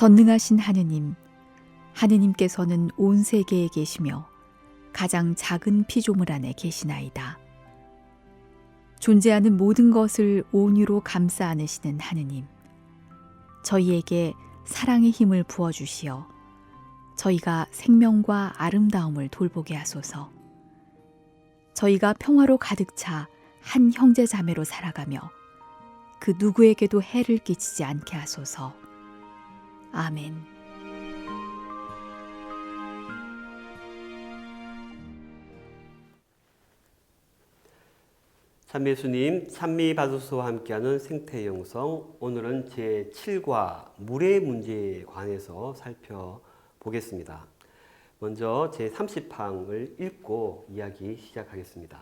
전능하신 하느님, 하느님께서는 온 세계에 계시며 가장 작은 피조물 안에 계시나이다. 존재하는 모든 것을 온유로 감싸 안으시는 하느님, 저희에게 사랑의 힘을 부어주시어 저희가 생명과 아름다움을 돌보게 하소서. 저희가 평화로 가득 차 한 형제 자매로 살아가며 그 누구에게도 해를 끼치지 않게 하소서. 아멘. 참예수님 찬미받으소서와 함께하는 생태영성, 오늘은 제7과 물의 문제에 관해서 살펴보겠습니다. 먼저 제30항을 읽고 이야기 시작하겠습니다.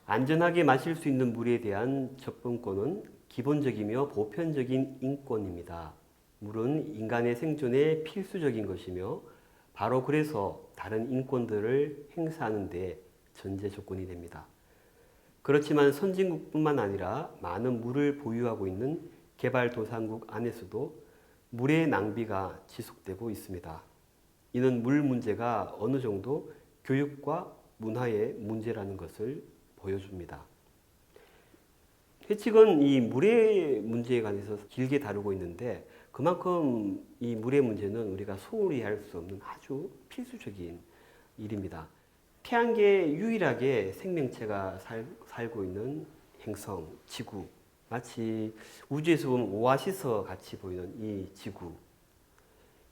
안전하게 마실 수 있는 물에 대한 접근권은 기본적이며 보편적인 인권입니다. 물은 인간의 생존에 필수적인 것이며 바로 그래서 다른 인권들을 행사하는 데 전제 조건이 됩니다. 그렇지만 선진국뿐만 아니라 많은 물을 보유하고 있는 개발도상국 안에서도 물의 낭비가 지속되고 있습니다. 이는 물 문제가 어느 정도 교육과 문화의 문제라는 것을 보여줍니다. 회칙은 이 물의 문제에 관해서 길게 다루고 있는데 그만큼 이 물의 문제는 우리가 소홀히 할 수 없는 아주 필수적인 일입니다. 태양계에 유일하게 생명체가 살고 있는 행성, 지구. 마치 우주에서 보면 오아시스 같이 보이는 이 지구.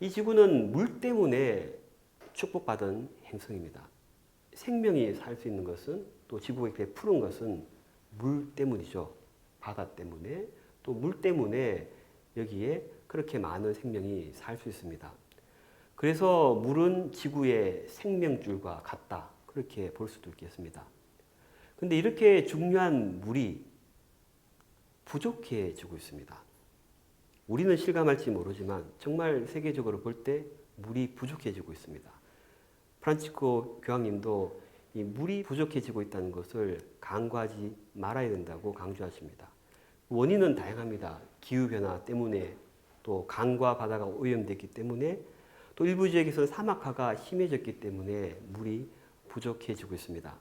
이 지구는 물 때문에 축복받은 행성입니다. 생명이 살 수 있는 것은, 또 지구가 이렇게 푸른 것은 물 때문이죠. 바다 때문에. 또 물 때문에 여기에 그렇게 많은 생명이 살 수 있습니다. 그래서 물은 지구의 생명줄과 같다. 그렇게 볼 수도 있겠습니다. 근데 이렇게 중요한 물이 부족해지고 있습니다. 우리는 실감할지 모르지만 정말 세계적으로 볼 때 물이 부족해지고 있습니다. 프란치스코 교황님도 이 물이 부족해지고 있다는 것을 간과하지 말아야 된다고 강조하십니다. 원인은 다양합니다. 기후변화 때문에, 또 강과 바다가 오염됐기 때문에, 또 일부 지역에서는 사막화가 심해졌기 때문에 물이 부족해지고 있습니다.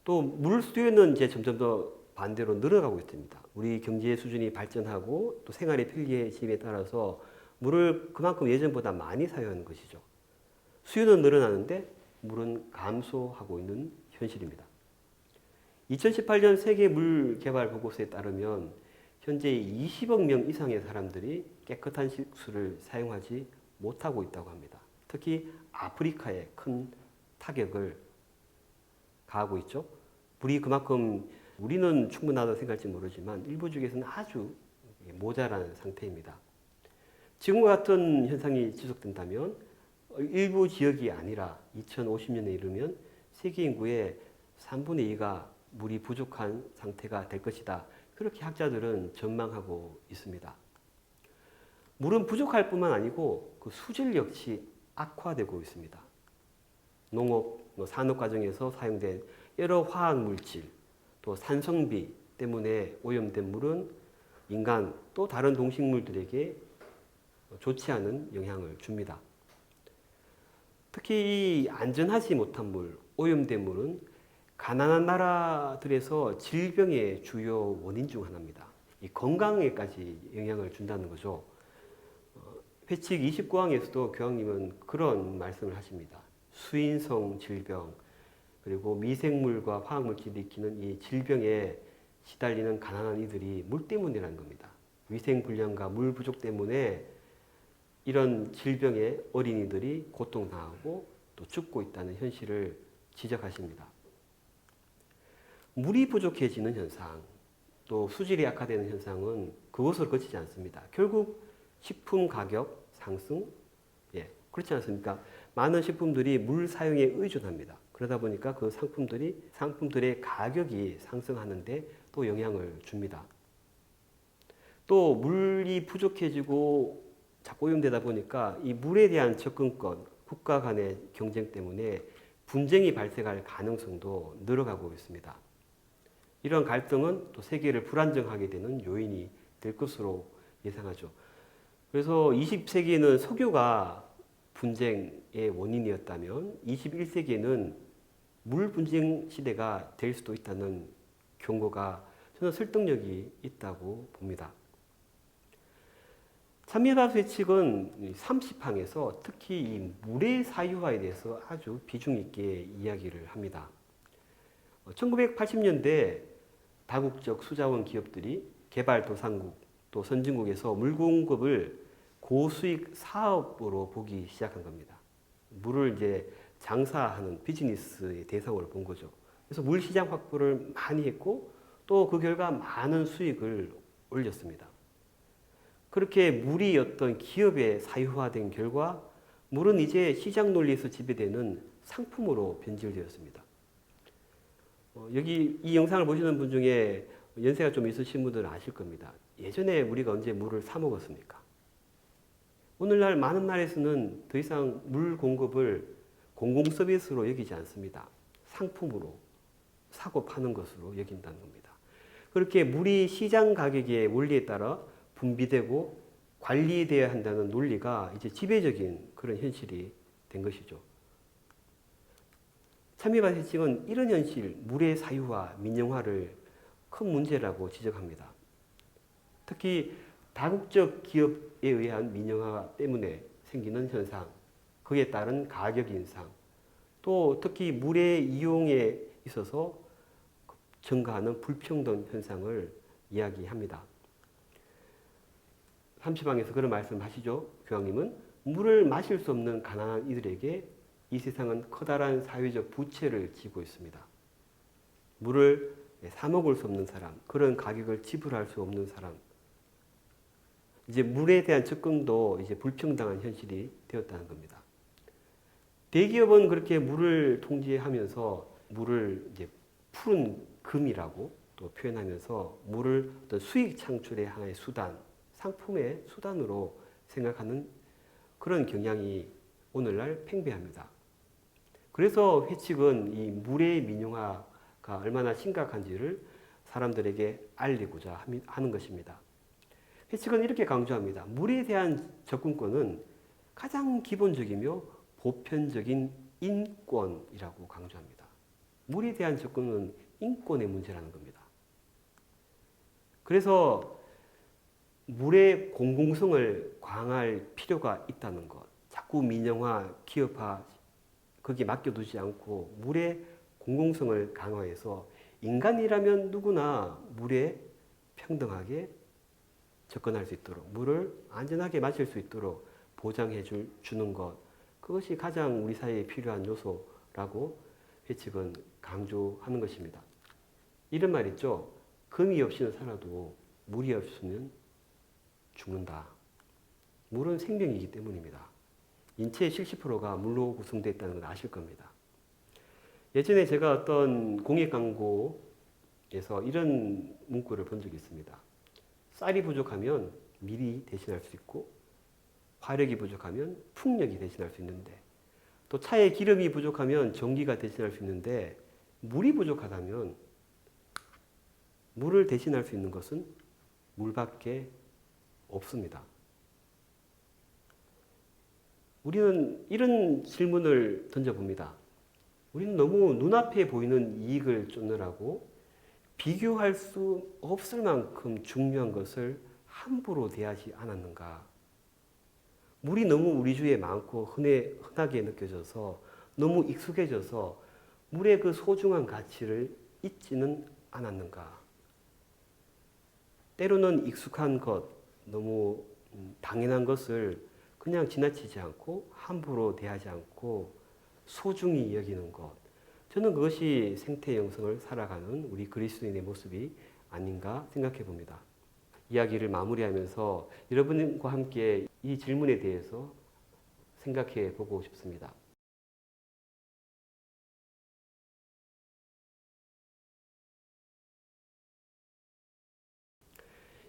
또 물 수요는 이제 점점 더 반대로 늘어가고 있습니다. 우리 경제 수준이 발전하고 또 생활의 편리해짐에 따라서 물을 그만큼 예전보다 많이 사용하는 것이죠. 수요는 늘어나는데 물은 감소하고 있는 현실입니다. 2018년 세계 물 개발 보고서에 따르면 현재 20억 명 이상의 사람들이 깨끗한 식수를 사용하지 못하고 있다고 합니다. 특히 아프리카에 큰 타격을 가하고 있죠. 물이 그만큼 우리는 충분하다고 생각할지 모르지만 일부 지역에서는 아주 모자란 상태입니다. 지금과 같은 현상이 지속된다면 일부 지역이 아니라 2050년에 이르면 세계 인구의 3분의 2가 물이 부족한 상태가 될 것이다. 그렇게 학자들은 전망하고 있습니다. 물은 부족할 뿐만 아니고 그 수질 역시 악화되고 있습니다. 농업, 산업 과정에서 사용된 여러 화학 물질, 또 산성비 때문에 오염된 물은 인간 또 다른 동식물들에게 좋지 않은 영향을 줍니다. 특히 이 안전하지 못한 물, 오염된 물은 가난한 나라들에서 질병의 주요 원인 중 하나입니다. 이 건강에까지 영향을 준다는 거죠. 회칙 29항에서도 교황님은 그런 말씀을 하십니다. 수인성 질병, 그리고 미생물과 화학물질이 일으키는 이 질병에 시달리는 가난한 이들이 물 때문이라는 겁니다. 위생 불량과 물 부족 때문에 이런 질병에 어린이들이 고통당하고 또 죽고 있다는 현실을 지적하십니다. 물이 부족해지는 현상, 또 수질이 악화되는 현상은 그것으로 그치지 않습니다. 결국 식품 가격 상승, 그렇지 않습니까? 많은 식품들이 물 사용에 의존합니다. 그러다 보니까 그 상품들의 가격이 상승하는데 또 영향을 줍니다. 또 물이 부족해지고 자꾸 오염되다 보니까 이 물에 대한 접근권, 국가 간의 경쟁 때문에 분쟁이 발생할 가능성도 늘어가고 있습니다. 이런 갈등은 또 세계를 불안정하게 되는 요인이 될 것으로 예상하죠. 그래서 20세기에는 석유가 분쟁의 원인이었다면 21세기에는 물 분쟁 시대가 될 수도 있다는 경고가 저는 설득력이 있다고 봅니다. 찬미바스 측은 30항에서 특히 이 물의 사유화에 대해서 아주 비중 있게 이야기를 합니다. 1980년대 다국적 수자원 기업들이 개발도상국 또 선진국에서 물 공급을 고수익 사업으로 보기 시작한 겁니다. 물을 이제 장사하는 비즈니스의 대상으로 본 거죠. 그래서 물 시장 확보를 많이 했고 또 그 결과 많은 수익을 올렸습니다. 그렇게 물이 어떤 기업에 사유화된 결과 물은 이제 시장 논리에서 지배되는 상품으로 변질되었습니다. 여기 이 영상을 보시는 분 중에 연세가 좀 있으신 분들은 아실 겁니다. 예전에 우리가 언제 물을 사 먹었습니까? 오늘날 많은 나라에서는 더 이상 물 공급을 공공 서비스로 여기지 않습니다. 상품으로 사고 파는 것으로 여긴다는 겁니다. 그렇게 물이 시장 가격의 원리에 따라 분비되고 관리되어야 한다는 논리가 이제 지배적인 그런 현실이 된 것이죠. 찬미바 측은 이런 현실, 물의 사유화, 민영화를 큰 문제라고 지적합니다. 특히 다국적 기업에 의한 민영화 때문에 생기는 현상, 그에 따른 가격 인상, 또 특히 물의 이용에 있어서 증가하는 불평등 현상을 이야기합니다. 30항에서 그런 말씀하시죠. 교황님은 물을 마실 수 없는 가난한 이들에게 이 세상은 커다란 사회적 부채를 지고 있습니다. 물을 사 먹을 수 없는 사람, 그런 가격을 지불할 수 없는 사람, 이제 물에 대한 접근도 이제 불평등한 현실이 되었다는 겁니다. 대기업은 그렇게 물을 통제하면서 물을 이제 푸른 금이라고 또 표현하면서 물을 어떤 수익 창출의 하나의 수단, 상품의 수단으로 생각하는 그런 경향이 오늘날 팽배합니다. 그래서 회칙은 이 물의 민영화가 얼마나 심각한지를 사람들에게 알리고자 하는 것입니다. 회칙은 이렇게 강조합니다. 물에 대한 접근권은 가장 기본적이며 보편적인 인권이라고 강조합니다. 물에 대한 접근은 인권의 문제라는 겁니다. 그래서 물의 공공성을 강화할 필요가 있다는 것, 자꾸 민영화, 기업화, 거기에 맡겨두지 않고 물의 공공성을 강화해서 인간이라면 누구나 물에 평등하게 접근할 수 있도록, 물을 안전하게 마실 수 있도록 보장해 주는 것, 그것이 가장 우리 사회에 필요한 요소라고 회칙은 강조하는 것입니다. 이런 말 있죠. 금이 없이는 살아도 물이 없으면 죽는다. 물은 생명이기 때문입니다. 인체의 70%가 물로 구성되어 있다는 걸 아실 겁니다. 예전에 제가 어떤 공익 광고에서 이런 문구를 본 적이 있습니다. 쌀이 부족하면 밀이 대신할 수 있고 화력이 부족하면 풍력이 대신할 수 있는데 또 차에 기름이 부족하면 전기가 대신할 수 있는데 물이 부족하다면 물을 대신할 수 있는 것은 물밖에 없습니다. 우리는 이런 질문을 던져봅니다. 우리는 너무 눈앞에 보이는 이익을 쫓느라고 비교할 수 없을 만큼 중요한 것을 함부로 대하지 않았는가? 물이 너무 우리 주위에 많고 흔하게 느껴져서 너무 익숙해져서 물의 그 소중한 가치를 잊지는 않았는가? 때로는 익숙한 것, 너무 당연한 것을 그냥 지나치지 않고 함부로 대하지 않고 소중히 여기는 것. 저는 그것이 생태 영성을 살아가는 우리 그리스도인의 모습이 아닌가 생각해 봅니다. 이야기를 마무리하면서 여러분과 함께 이 질문에 대해서 생각해 보고 싶습니다.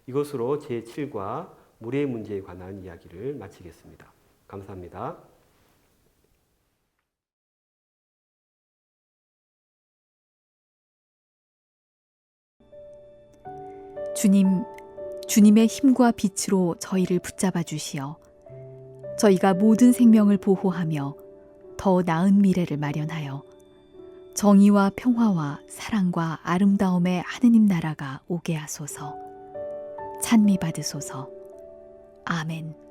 이것으로 제7과 물의 문제에 관한 이야기를 마치겠습니다. 감사합니다. 주님, 주님의 힘과 빛으로 저희를 붙잡아 주시어 저희가 모든 생명을 보호하며 더 나은 미래를 마련하여 정의와 평화와 사랑과 아름다움의 하느님 나라가 오게 하소서. 찬미 받으소서. 아멘.